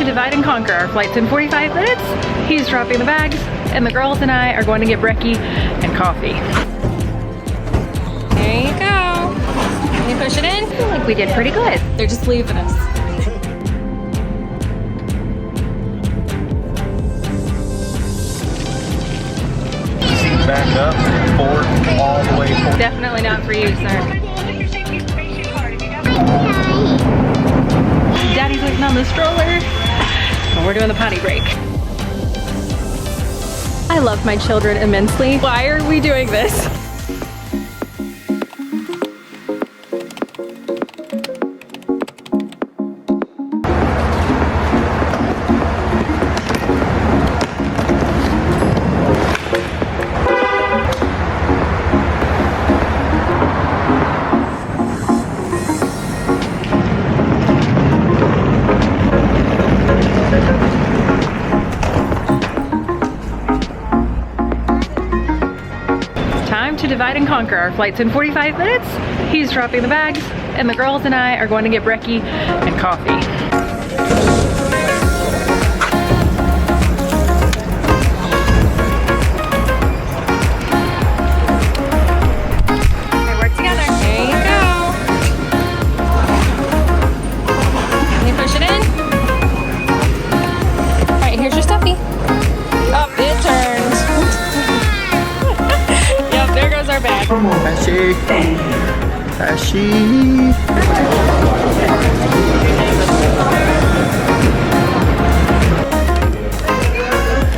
divide and conquer. Our flight's in 45 minutes. He's dropping the bags, and the girls and I are going to get brekkie and coffee. There you go. Can you push it in? I feel like we did pretty good. They're just leaving us. Seat back up, forward, all the way forward. Definitely not for you, sir. Daddy's waiting on the stroller, and we're doing the potty break. I love my children immensely. Why are we doing this? To divide and conquer. Our flight's in 45 minutes. He's dropping the bags, and the girls and I are going to get brekkie and coffee. Okay, work together. There you go. Can you push it in? All right, here's your stuffy. Oh, it turned. There goes our bag. Pixie. Pixie.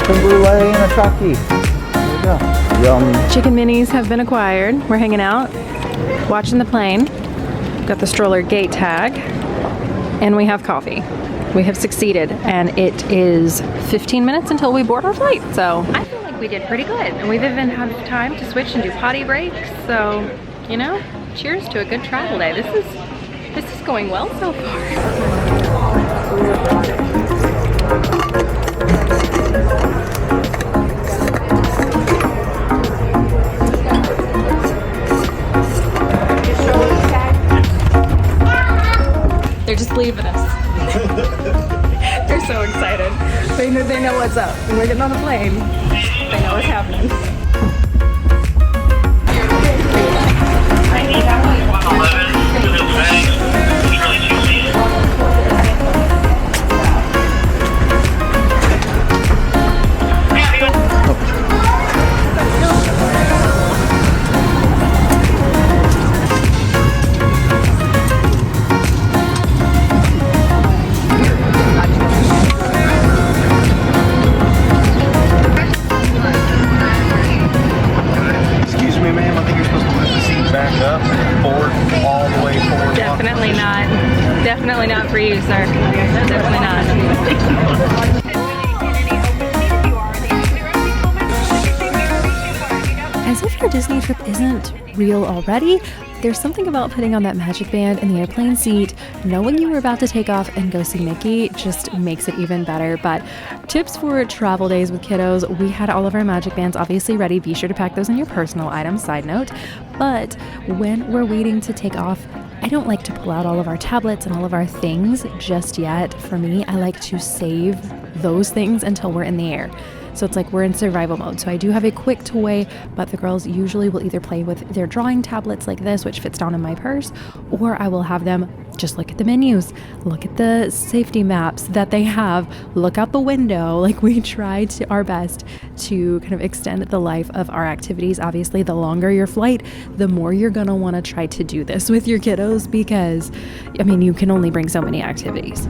Some brulee and a Chucky. There we go. Yum. Chicken minis have been acquired. We're hanging out, watching the plane. Got the stroller gate tag, and we have coffee. We have succeeded, and it is 15 minutes until we board our flight. So I feel like we did pretty good, and we've even had time to switch and do potty breaks. So, you know, cheers to a good travel day. This is going well so far. They're just leaving us. They're so excited. They know what's up. When we're getting on the plane, they know what's happening. Definitely not for you, sir. Definitely not. As if your Disney trip isn't real already, there's something about putting on that magic band in the airplane seat, knowing you were about to take off and go see Mickey just makes it even better. But tips for travel days with kiddos, we had all of our magic bands obviously ready. Be sure to pack those in your personal items, side note. But when we're waiting to take off, I don't like to pull out all of our tablets and all of our things just yet. For me, I like to save those things until we're in the air. So it's like we're in survival mode. So I do have a quick toy, but the girls usually will either play with their drawing tablets like this, which fits down in my purse, or I will have them just look at the menus, look at the safety maps that they have, look out the window. Like, we try our best to kind of extend the life of our activities. Obviously, the longer your flight, the more you're gonna want to try to do this with your kiddos, because I mean, you can only bring so many activities.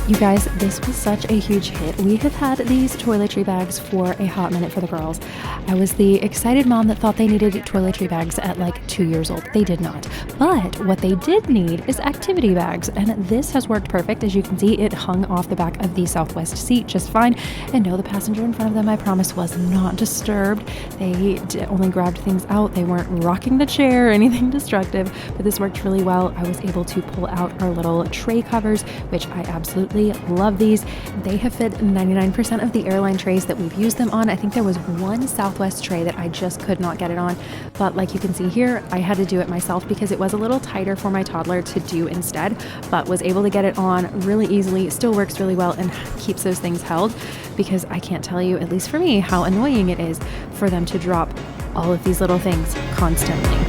You guys, this was such a huge hit. We have had these toiletry bags for a hot minute for the girls. I was the excited mom that thought they needed toiletry bags at like 2 years old. They did not. But what they did need is activity bags, and this has worked perfect. As you can see, it hung off the back of the Southwest seat just fine. And no, the passenger in front of them, I promise, was not disturbed. They only grabbed things out. They weren't rocking the chair or anything destructive, but this worked really well. I was able to pull out our little tray covers, which I absolutely love these. They have fit 99% of the airline trays that we've used them on. I think there was one Southwest tray that I just could not get it on, but like you can see here, I had to do it myself because it was a little tighter for my toddler to do instead, but was able to get it on really easily. Still works really well and keeps those things held, because I can't tell you, at least for me, how annoying it is for them to drop all of these little things constantly.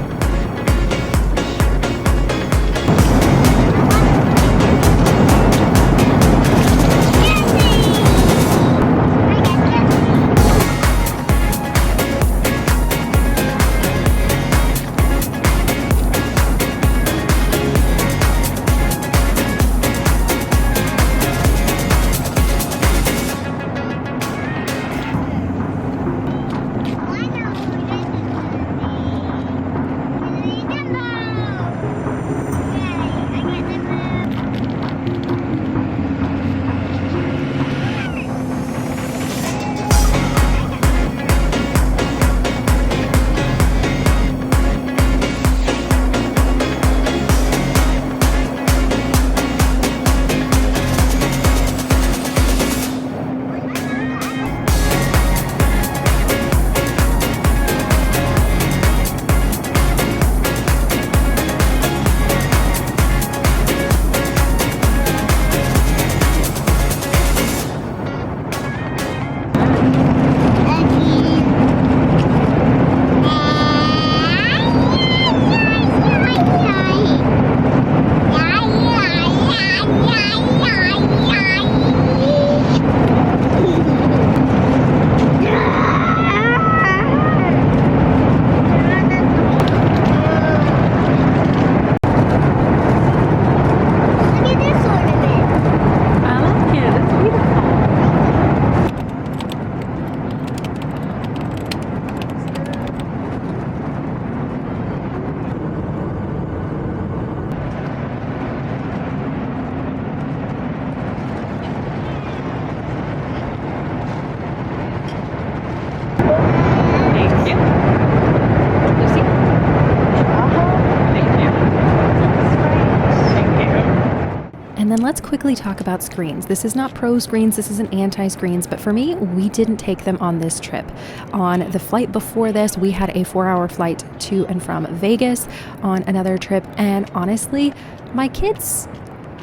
And then let's quickly talk about screens. This is not pro screens, this isn't anti-screens, but for me, we didn't take them on this trip. On the flight before this, we had a 4-hour flight to and from Vegas on another trip, and honestly, my kids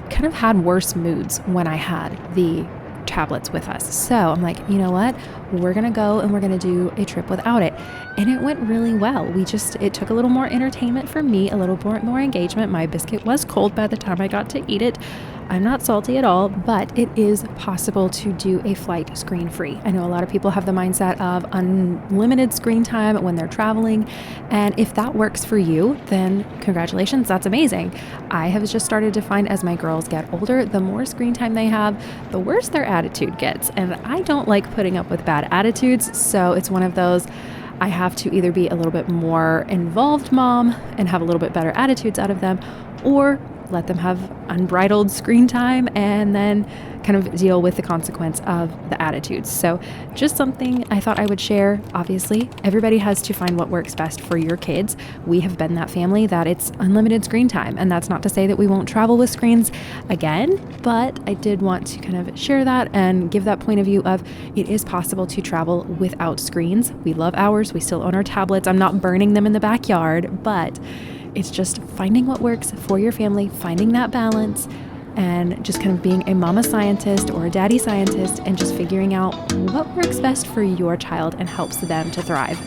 kind of had worse moods when I had the tablets with us. So I'm like, you know what? We're going to go and we're going to do a trip without it. And it went really well. It took a little more entertainment for me, a little more engagement. My biscuit was cold by the time I got to eat it. I'm not salty at all, but it is possible to do a flight screen free. I know a lot of people have the mindset of unlimited screen time when they're traveling. And if that works for you, then congratulations, that's amazing. I have just started to find as my girls get older, the more screen time they have, the worse their attitude gets. And I don't like putting up with bad attitudes. So it's one of those, I have to either be a little bit more involved mom and have a little bit better attitudes out of them, or let them have unbridled screen time and then kind of deal with the consequence of the attitudes. So just something I thought I would share. Obviously, everybody has to find what works best for your kids. We have been that family that it's unlimited screen time, and that's not to say that we won't travel with screens again, but I did want to kind of share that and give that point of view of it is possible to travel without screens. We love ours. We still own our tablets. I'm not burning them in the backyard, but it's just finding what works for your family, finding that balance, and just kind of being a mama scientist or a daddy scientist and just figuring out what works best for your child and helps them to thrive.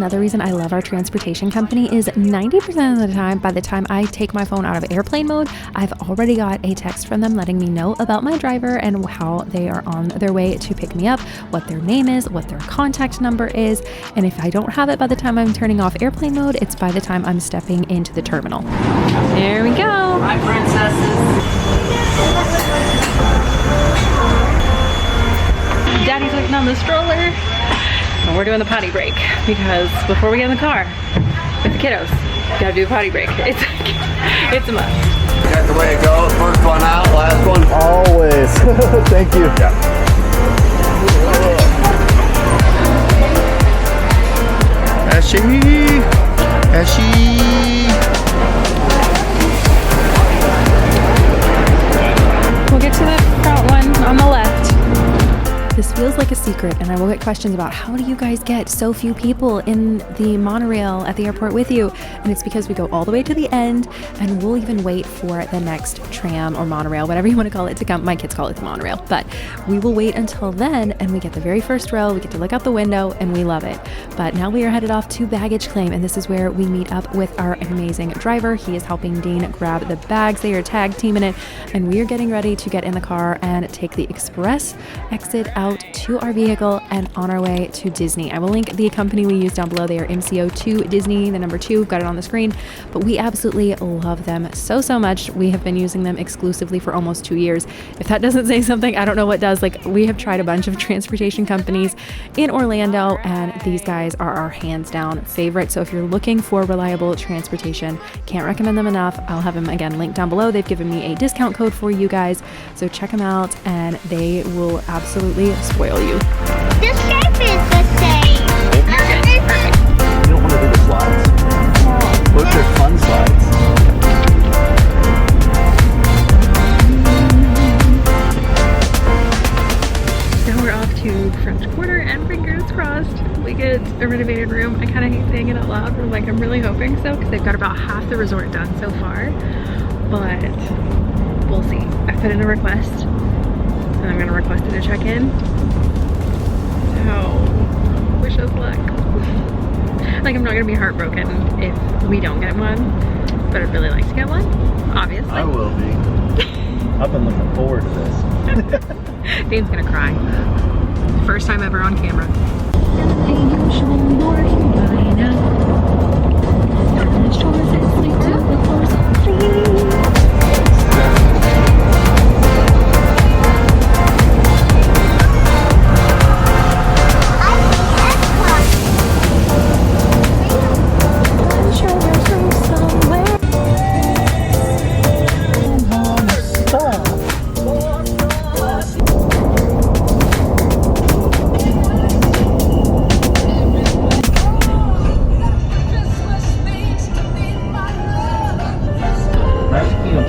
another reason I love our transportation company is 90% of the time, by the time I take my phone out of airplane mode, I've already got a text from them letting me know about my driver and how they are on their way to pick me up, what their name is, what their contact number is. And if I don't have it by the time I'm turning off airplane mode, it's by the time I'm stepping into the terminal. There we go. Hi, princesses. Daddy's looking on the stroller. And we're doing the potty break because before we get in the car with the kiddos, you gotta do a potty break. It's a must. That's the way it goes. First one out, last one. Always. Thank you. We'll get to the front one on the left. This feels like a secret, and I will get questions about how do you guys get so few people in the monorail at the airport with you? And it's because we go all the way to the end, and we'll even wait for the next tram or monorail, whatever you want to call it, to come. My kids call it the monorail, but we will wait until then, and we get the very first row. We get to look out the window, and we love it. But now we are headed off to baggage claim, and this is where we meet up with our amazing driver. He is helping Dean grab the bags. They are tag teaming it, and we are getting ready to get in the car and take the express exit out to our vehicle and on our way to Disney. I will link the company we use down below. They are MCO2 Disney, the number 2, got it on the screen, but we absolutely love them so much. We have been using them exclusively for almost 2 years. If that doesn't say something, I don't know what does. Like, we have tried a bunch of transportation companies in Orlando, and these guys are our hands down favorite. So if you're looking for reliable transportation, can't recommend them enough. I'll have them again linked down below. They've given me a discount code for you guys, so check them out and they will absolutely spoil you. The shape is the same. Perfect. You don't want to do the slides. Those are fun slides. Now we're off to French Quarter, and fingers crossed we get a renovated room. I kind of hate saying it out loud, but like I'm really hoping so because they've got about half the resort done so far. But we'll see. I put in a request, and I'm gonna request it to check in. So wish us luck. Like, I'm not gonna be heartbroken if we don't get one, but I'd really like to get one, obviously. I will be. I've been looking forward to this. Dane's gonna cry. First time ever on camera.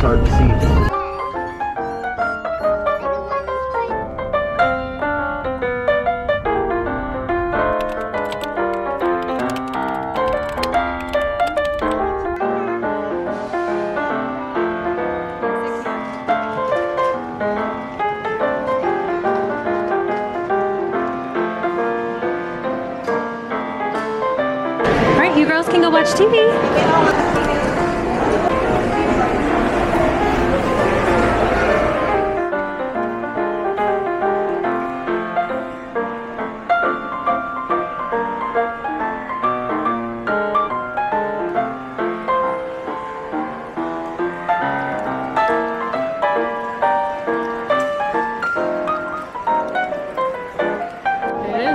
Hard to see. All right, you girls can go watch TV.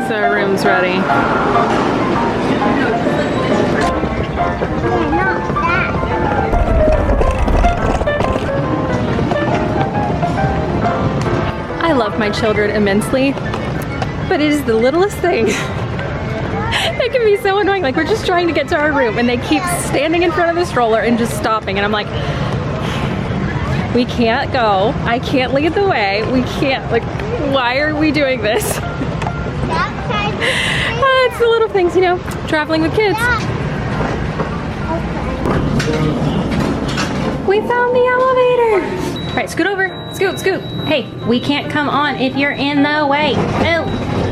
Our room's ready. Not that. I love my children immensely, but it is the littlest thing that can be so annoying. Like, we're just trying to get to our room and they keep standing in front of the stroller and just stopping, and I'm like, we can't go. I can't lead the way. We can't. Like, why are we doing this? It's the little things, you know, traveling with kids. We found the elevator. right, scoot over. Scoot, scoot. Hey, we can't come on if you're in the way. Move.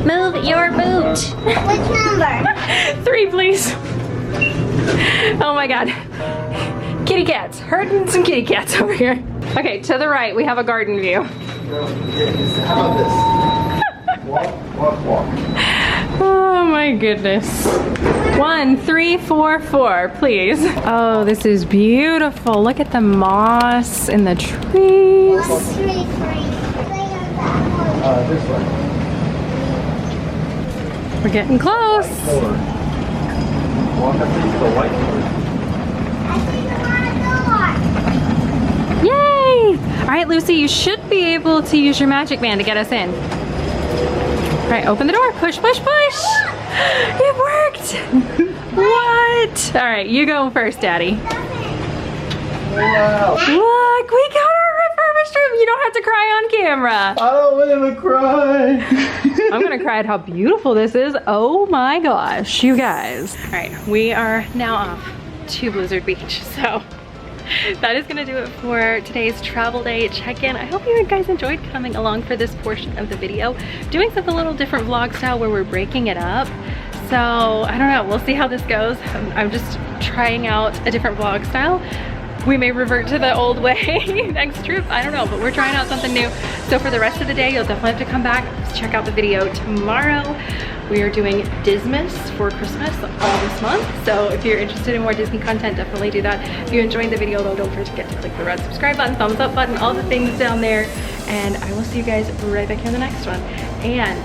Move your boot. Which number? 3, please. Oh my God. Kitty cats. Herding some kitty cats over here. Okay, to the right, we have a garden view. How about this? Walk, walk, walk. Oh my goodness. 1, 3, 4, 4, please. Oh, this is beautiful. Look at the moss and the trees. 1, 2, 3, 4. This way. We're getting close. Walk up into the white door. I see the door. Yay! All right, Lucy, you should be able to use your magic band to get us in. All right, open the door. Push, push, push. It worked. What? All right, you go first, Daddy. Wow. Look, we got our refurbished room. You don't have to cry on camera. I don't want to cry. I'm gonna cry at how beautiful this is. Oh my gosh, you guys. All right, we are now off to Blizzard Beach. So that is gonna do it for today's travel day check-in. I hope you guys enjoyed coming along for this portion of the video. Doing something a little different vlog style where we're breaking it up. So I don't know, we'll see how this goes. I'm just trying out a different vlog style. We may revert to the old way next trip, I don't know, but we're trying out something new. So for the rest of the day, you'll definitely have to come back, check out the video tomorrow. We are doing Dismas for Christmas all this month. So if you're interested in more Disney content, definitely do that. If you enjoyed the video though, don't forget to click the red subscribe button, thumbs up button, all the things down there. And I will see you guys right back here in the next one. And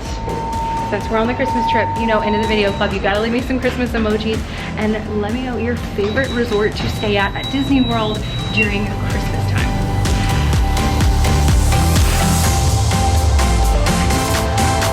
since we're on the Christmas trip, you know, end of the video club, you gotta leave me some Christmas emojis and let me know your favorite resort to stay at Disney World during Christmas time.